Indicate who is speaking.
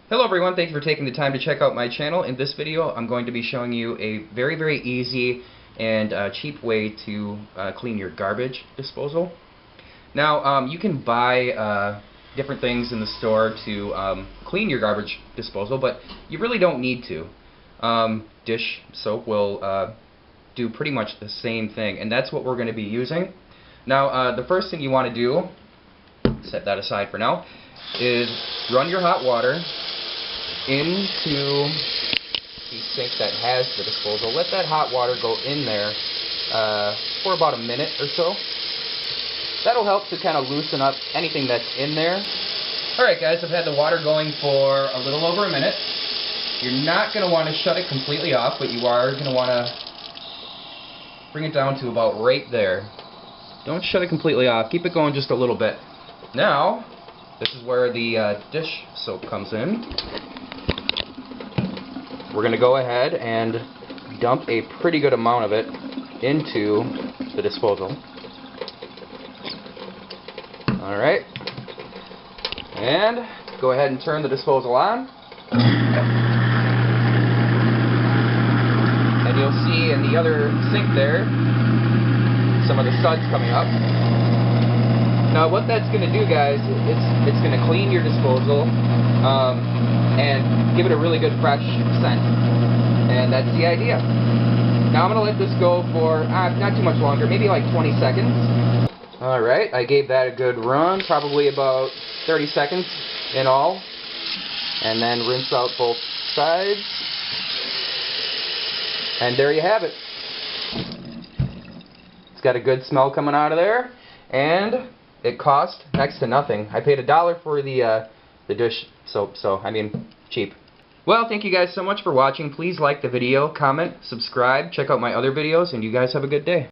Speaker 1: Hello everyone, thank you for taking the time to check out my channel. In this video I'm going to be showing you a very easy and cheap way to clean your garbage disposal. Now you can buy different things in the store to clean your garbage disposal, but you really don't need to. Dish soap will do pretty much the same thing, and that's what we're going to be using. Now the first thing you want to do, set that aside for now, is run your hot water into the sink that has the disposal. Let that hot water go in there for about a minute or so. That'll help to kind of loosen up anything that's in there. Alright guys, I've had the water going for a little over a minute. You're not going to want to shut it completely off, but you are going to want to bring it down to about right there. Don't shut it completely off. Keep it going just a little bit. Now, this is where the dish soap comes in. We're going to go ahead and dump a pretty good amount of it into the disposal. Alright. And go ahead and turn the disposal on. And you'll see in the other sink there some of the suds coming up. Now what that's going to do, guys, it's going to clean your disposal and give it a really good fresh scent. And that's the idea. Now I'm going to let this go for not too much longer, maybe like 20 seconds. Alright, I gave that a good run, probably about 30 seconds in all. And then rinse out both sides. And there you have it. It's got a good smell coming out of there. And it cost next to nothing. I paid $1 for the dish soap, so I mean, cheap. Well, thank you guys so much for watching. Please like the video, comment, subscribe, check out my other videos, and you guys have a good day.